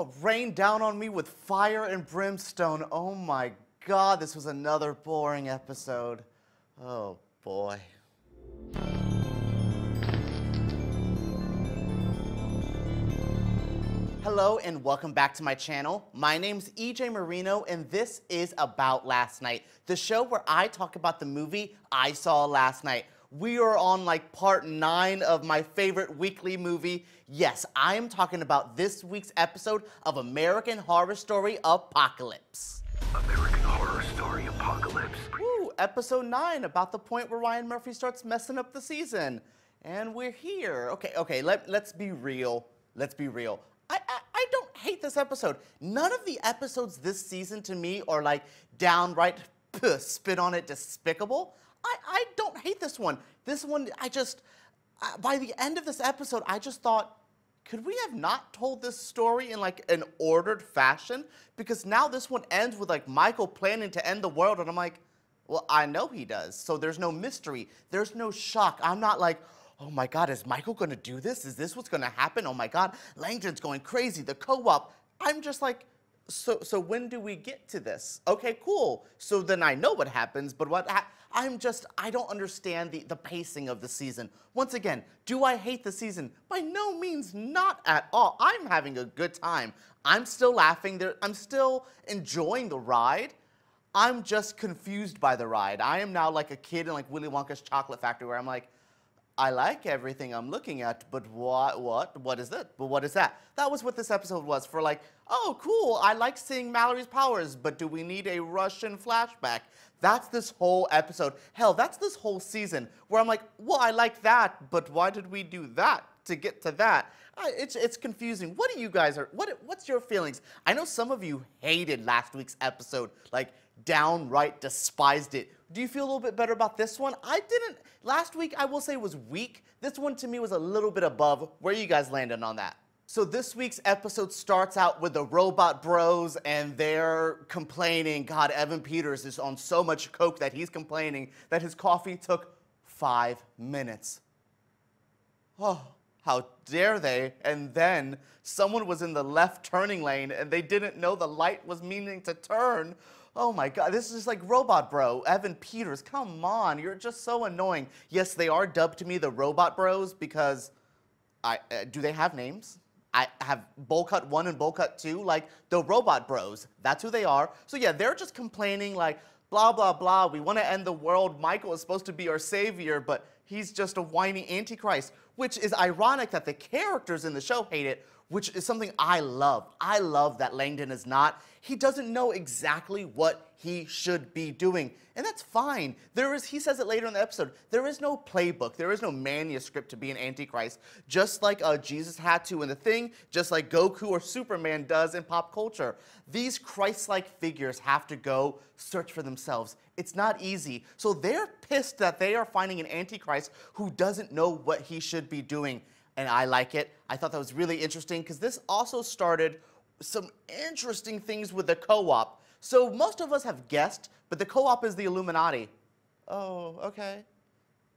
Rain down on me with fire and brimstone. Oh my God, this was another boring episode. Oh boy. Hello and welcome back to my channel. My name's EJ Marino and this is About Last Night, the show where I talk about the movie I saw last night. We are on like part 9 of my favorite weekly movie. Yes, I am talking about this week's episode of American Horror Story Apocalypse. American Horror Story Apocalypse. Woo, episode 9, about the point where Ryan Murphy starts messing up the season. And we're here. Okay, let's be real. Let's be real. I don't hate this episode. None of the episodes this season to me are like downright spit on it despicable. I don't hate this one. This one, by the end of this episode, I just thought, could we have not told this story in like an ordered fashion? Because now this one ends with like Michael planning to end the world, and I'm like, well, I know he does, so there's no mystery. There's no shock. I'm not like, oh my God, is Michael gonna do this? Is this what's gonna happen? Oh my God, Langdon's going crazy, the co-op. I'm just like, so when do we get to this? Okay, cool. So then I know what happens, but I don't understand the pacing of the season. Once again, do I hate the season? By no means, not at all. I'm having a good time. I'm still laughing. I'm still enjoying the ride. I'm just confused by the ride. I am now like a kid in like Willy Wonka's chocolate factory where I'm like, I like everything I'm looking at, but what is it? But what is that? That was what this episode was for, like, oh, cool, I like seeing Mallory's powers, but do we need a Russian flashback? That's this whole episode. Hell, that's this whole season where I'm like, well, I like that, but why did we do that to get to that? It's confusing. What do you guys what's your feelings? I know some of you hated last week's episode, like downright despised it. Do you feel a little bit better about this one? I didn't. Last week, I will say, was weak. This one to me was a little bit above. Where you guys landed on that? So this week's episode starts out with the robot bros and they're complaining. God, Evan Peters is on so much coke that he's complaining that his coffee took 5 minutes. Oh, how dare they? And then someone was in the left turning lane and they didn't know the light was meaning to turn. Oh my God, this is just like Robot Bro, Evan Peters, come on, you're just so annoying. Yes, they are dubbed to me the Robot Bros because, do they have names? I have Bowl Cut 1 and Bowl Cut 2, like the Robot Bros, that's who they are. So yeah, they're just complaining like, blah, blah, blah, we want to end the world, Michael is supposed to be our savior, but he's just a whiny Antichrist, which is ironic that the characters in the show hate it, which is something I love. I love that Langdon is not. He doesn't know exactly what he should be doing, and that's fine. He says it later in the episode, there is no playbook, there is no manuscript to be an Antichrist, just like Jesus had to in The Thing, just like Goku or Superman does in pop culture. These Christ-like figures have to go search for themselves. It's not easy, so they're pissed that they are finding an Antichrist who doesn't know what he should be doing. And I like it. I thought that was really interesting because this also started some interesting things with the co-op. So most of us have guessed, but the co-op is the Illuminati. Oh, okay.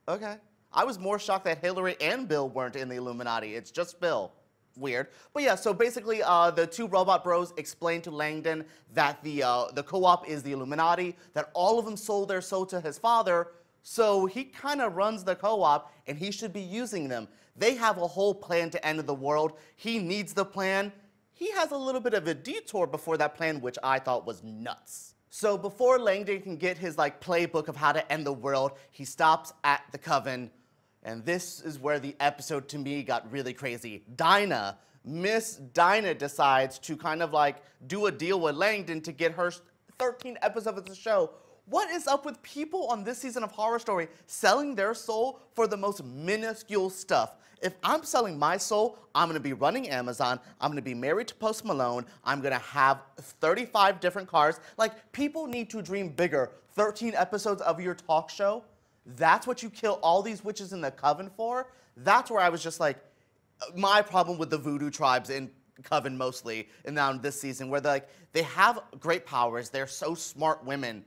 Okay. I was more shocked that Hillary and Bill weren't in the Illuminati. It's just Bill. Weird. But yeah, so basically the two robot bros explained to Langdon that the co-op is the Illuminati, that all of them sold their soul to his father, so he kind of runs the co-op and he should be using them. They have a whole plan to end the world. He needs the plan. He has a little bit of a detour before that plan, which I thought was nuts. So before Langdon can get his like playbook of how to end the world, he stops at the Coven. And this is where the episode to me got really crazy. Miss Dinah decides to kind of like do a deal with Langdon to get her 13 episodes of the show. What is up with people on this season of Horror Story selling their soul for the most minuscule stuff? If I'm selling my soul, I'm going to be running Amazon, I'm going to be married to Post Malone, I'm going to have 35 different cars. Like, people need to dream bigger. 13 episodes of your talk show? That's what you kill all these witches in the Coven for? That's where I was just like, my problem with the voodoo tribes in Coven mostly, and now this season, where they have great powers, they're so smart women,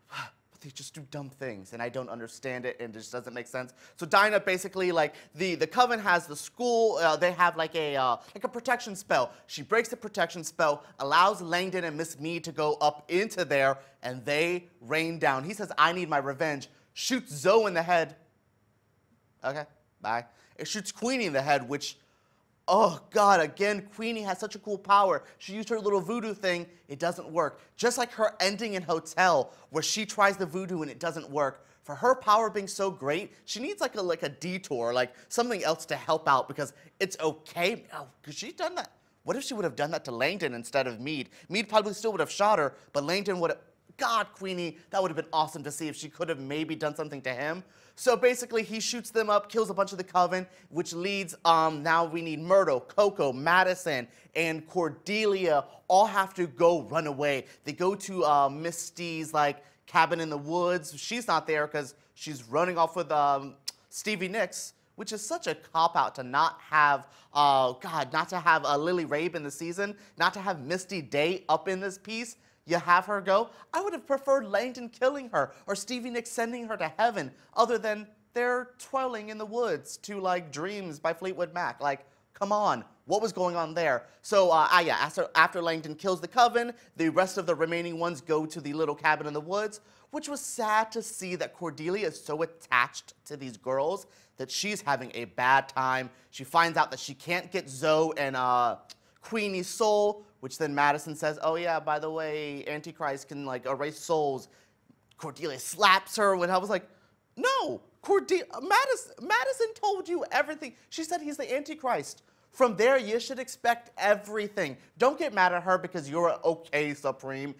but they just do dumb things, and I don't understand it, and it just doesn't make sense. So Dinah basically, like, the Coven has the school, they have like a protection spell. She breaks the protection spell, allows Langdon and Miss Mead to go up into there, and they rain down. He says, I need my revenge. Shoots Zoe in the head. Okay, bye. It shoots Queenie in the head, which, oh God, again, Queenie has such a cool power. She used her little voodoo thing, it doesn't work. Just like her ending in Hotel, where she tries the voodoo and it doesn't work. For her power being so great, she needs like a detour, like something else to help out, because it's okay. Oh, could she have done that? What if she would have done that to Langdon instead of Mead? Mead probably still would have shot her, but Langdon would have, God, Queenie, that would have been awesome to see if she could have maybe done something to him. So basically, he shoots them up, kills a bunch of the Coven, which leads, now we need Myrtle, Coco, Madison, and Cordelia all have to go run away. They go to Misty's, like, cabin in the woods. She's not there because she's running off with Stevie Nicks, which is such a cop-out to not have, not to have Lily Rabe in the season, not to have Misty Day up in this piece. You have her go. I would have preferred Langdon killing her or Stevie Nicks sending her to heaven, other than they're twirling in the woods to, like, Dreams by Fleetwood Mac. Like, come on. What was going on there? So, yeah, after Langdon kills the Coven, the rest of the remaining ones go to the little cabin in the woods, which was sad to see that Cordelia is so attached to these girls that she's having a bad time. She finds out that she can't get Zoe and Queenie's soul, which then Madison says, oh yeah, by the way, Antichrist can, like, erase souls. Cordelia slaps her when I was like, no, Madison told you everything. She said he's the Antichrist. From there, you should expect everything. Don't get mad at her because you're an okay Supreme.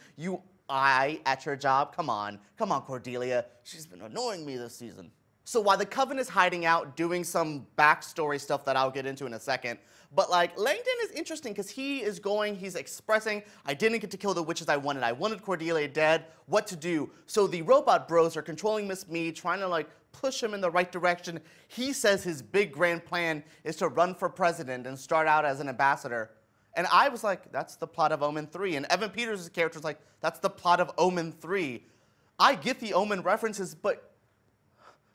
At your job. Come on, Cordelia. She's been annoying me this season. So while the Coven is hiding out, doing some backstory stuff that I'll get into in a second, but, like, Langdon is interesting because he's expressing, I didn't get to kill the witches I wanted Cordelia dead, what to do? So the robot bros are controlling Miss Mead, trying to, like, push him in the right direction. He says his big grand plan is to run for president and start out as an ambassador. And I was like, that's the plot of Omen 3. And Evan Peters' character was like, that's the plot of Omen 3. I get the Omen references, but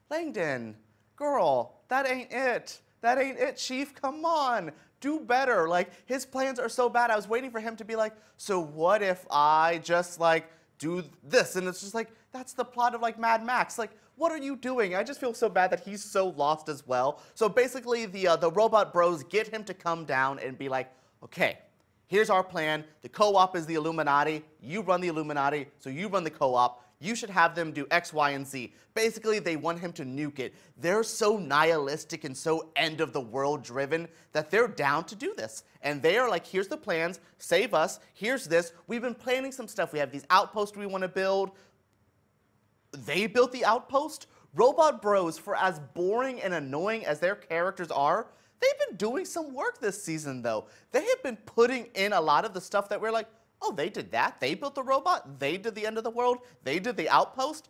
Langdon, girl, that ain't it. That ain't it, Chief. Come on. Do better. Like, his plans are so bad. I was waiting for him to be like, so what if I just, like, do this? And it's just like, that's the plot of, like, Mad Max. Like, what are you doing? I just feel so bad that he's so lost as well. So basically, the robot bros get him to come down and be like, okay, here's our plan. The co-op is the Illuminati. You run the Illuminati, so you run the co-op. You should have them do X, Y, and Z. Basically, they want him to nuke it. They're so nihilistic and so end-of-the-world driven that they're down to do this. And they are like, here's the plans, save us, here's this. We've been planning some stuff. We have these outposts we want to build. They built the outpost. Robot Bros, for as boring and annoying as their characters are, they've been doing some work this season, though. They have been putting in a lot of the stuff that we're like, oh, they did that. They built the robot. They did the end of the world. They did the outpost.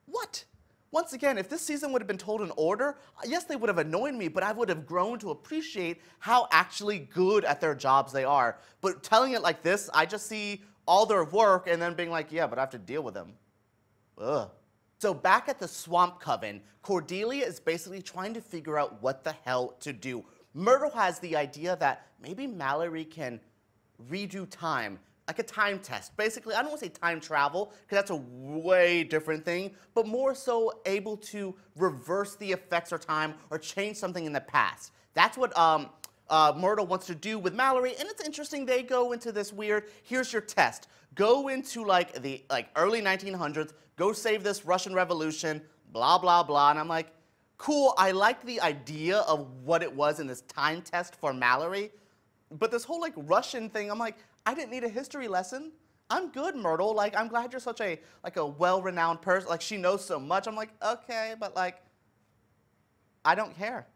What? Once again, if this season would have been told in order, yes, they would have annoyed me, but I would have grown to appreciate how actually good at their jobs they are. But telling it like this, I just see all their work and then being like, yeah, but I have to deal with them. Ugh. So back at the Swamp Coven, Cordelia is basically trying to figure out what the hell to do. Myrtle has the idea that maybe Mallory can redo time, like a time test. Basically, I don't want to say time travel, because that's a way different thing, but more so able to reverse the effects of time or change something in the past. That's what Myrtle wants to do with Mallory, and it's interesting. They go into this weird, here's your test. Go into the early 1900s, go save this Russian Revolution, blah, blah, blah, and I'm like, cool, I like the idea of what it was in this time test for Mallory. But this whole, like, Russian thing, I'm like, I didn't need a history lesson. I'm good, Myrtle. Like, I'm glad you're such a well-renowned person. Like, she knows so much. I'm like, okay, but, like, I don't care.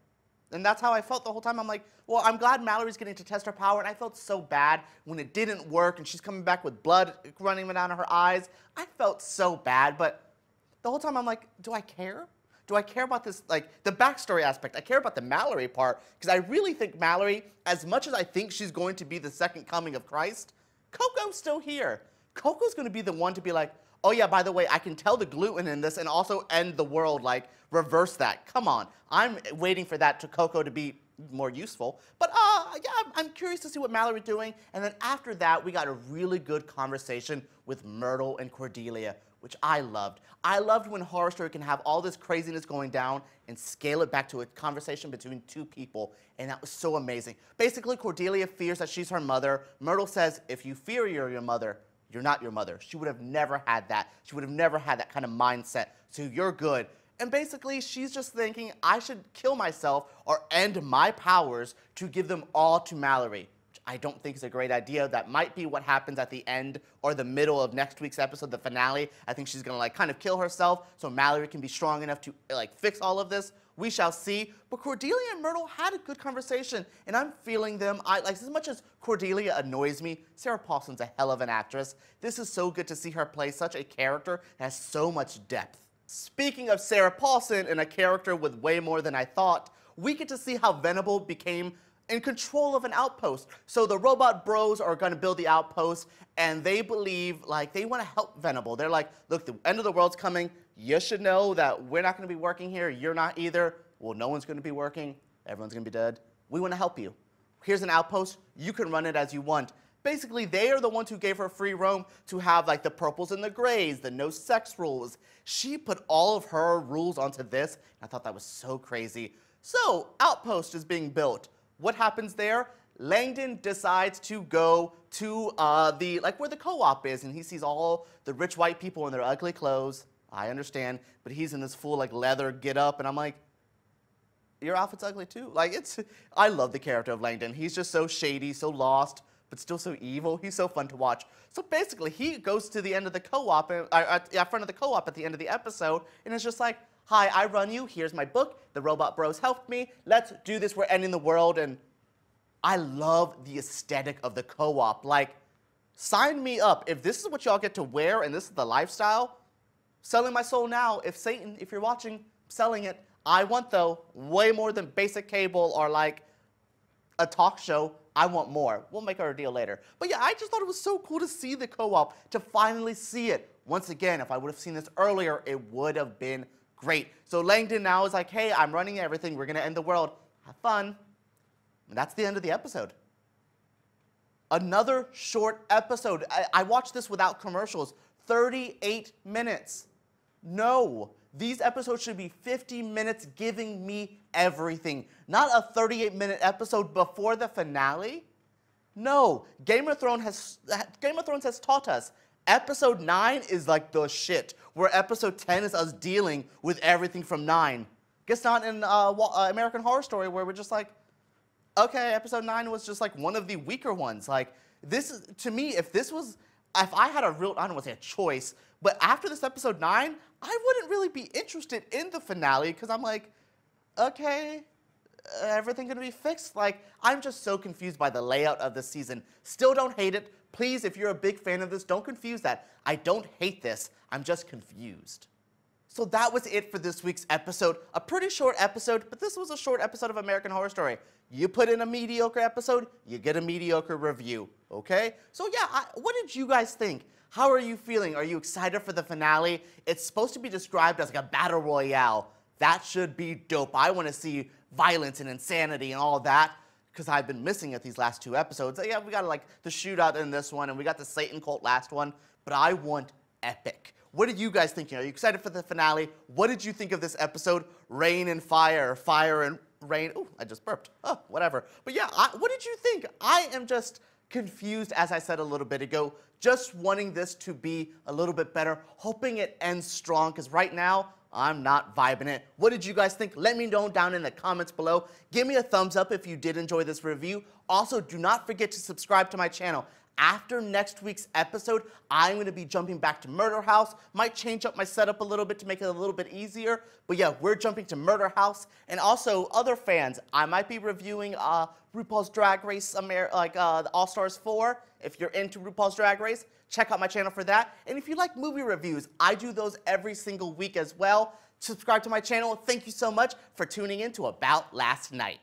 And that's how I felt the whole time. I'm like, well, I'm glad Mallory's getting to test her power, and I felt so bad when it didn't work, and she's coming back with blood running down her eyes. I felt so bad, but the whole time I'm like, do I care? Do I care about this, like, the backstory aspect? I care about the Mallory part, because I really think Mallory, as much as I think she's going to be the second coming of Christ, Coco's still here. Coco's going to be the one to be like, Oh yeah, by the way, I can tell the gluten in this and also end the world, like reverse that. Come on. I'm waiting for that to Coco to be more useful. But yeah, I'm curious to see what Mallory's doing. And then after that, we got a really good conversation with Myrtle and Cordelia, which I loved. I loved when Horror Story can have all this craziness going down and scale it back to a conversation between two people, and that was so amazing. Basically, Cordelia fears that she's her mother. Myrtle says, if you fear you're your mother, you're not your mother. She would have never had that. She would have never had that kind of mindset, so you're good. And basically, she's just thinking, I should kill myself or end my powers to give them all to Mallory. I don't think is a great idea. That might be what happens at the end or the middle of next week's episode, the finale. I think she's gonna like kind of kill herself so Mallory can be strong enough to like fix all of this. We shall see. But Cordelia and Myrtle had a good conversation, and I'm feeling them. Like as much as Cordelia annoys me, Sarah Paulson's a hell of an actress. This is so good to see her play such a character that has so much depth. Speaking of Sarah Paulson and a character with way more than I thought, we get to see how Venable became in control of an outpost. So the robot bros are going to build the outpost, and they believe, like, they want to help Venable. They're like, look, the end of the world's coming. You should know that we're not going to be working here. You're not either. Well, no one's going to be working. Everyone's going to be dead. We want to help you. Here's an outpost. You can run it as you want. Basically, they are the ones who gave her free roam to have, like, the purples and the grays, the no sex rules. She put all of her rules onto this, and I thought that was so crazy. So, outpost is being built. What happens there? Langdon decides to go to where the co-op is, and he sees all the rich white people in their ugly clothes. I understand, but he's in this full like leather get up, and I'm like, your outfit's ugly too. Like I love the character of Langdon. He's just so shady, so lost, but still so evil. He's so fun to watch. So basically, he goes to the end of the co-op, front of the co-op at the end of the episode, and it's just like, hi, I run you. Here's my book. The Robot Bros helped me. Let's do this. We're ending the world. And I love the aesthetic of the co-op. Like, sign me up. If this is what y'all get to wear and this is the lifestyle, selling my soul now. If Satan, if you're watching, selling it. I want, though, way more than basic cable or, like, a talk show. I want more. We'll make our deal later. But, yeah, I just thought it was so cool to see the co-op, to finally see it. Once again, if I would have seen this earlier, it would have been great. So Langdon now is like, hey, I'm running everything. We're going to end the world. Have fun. And that's the end of the episode. Another short episode. I watched this without commercials. 38 minutes. No. These episodes should be 50 minutes giving me everything. Not a 38-minute episode before the finale. No. Game of Thrones has taught us Episode 9 is like the shit, where Episode 10 is us dealing with everything from 9. Guess not in American Horror Story, where we're just like, okay, Episode 9 was just like one of the weaker ones. Like, this is, to me, if I had a real, I don't want to say a choice, but after this Episode 9, I wouldn't really be interested in the finale, because I'm like, okay, everything gonna be fixed? Like, I'm just so confused by the layout of this season. Still don't hate it. Please, if you're a big fan of this, don't confuse that. I don't hate this. I'm just confused. So that was it for this week's episode. A pretty short episode, but this was a short episode of American Horror Story. You put in a mediocre episode, you get a mediocre review, okay? So yeah, what did you guys think? How are you feeling? Are you excited for the finale? It's supposed to be described as like a battle royale. That should be dope. I want to see violence and insanity and all that, because I've been missing it these last 2 episodes. Yeah, we got like the shootout in this one, and we got the Satan cult last one, but I want epic. What are you guys thinking? Are you excited for the finale? What did you think of this episode? Rain and fire, fire and rain. Oh, I just burped. Oh, whatever. But yeah, what did you think? I am just confused, as I said a little bit ago, just wanting this to be a little bit better, hoping it ends strong, because right now, I'm not vibing it. What did you guys think? Let me know down in the comments below. Give me a thumbs up if you did enjoy this review. Also, do not forget to subscribe to my channel. After next week's episode, I'm going to be jumping back to Murder House. Might change up my setup a little bit to make it a little bit easier. But yeah, we're jumping to Murder House. And also, other fans, I might be reviewing RuPaul's Drag Race, the All-Stars 4. If you're into RuPaul's Drag Race, check out my channel for that. And if you like movie reviews, I do those every single week as well. Subscribe to my channel. Thank you so much for tuning in to About Last Night.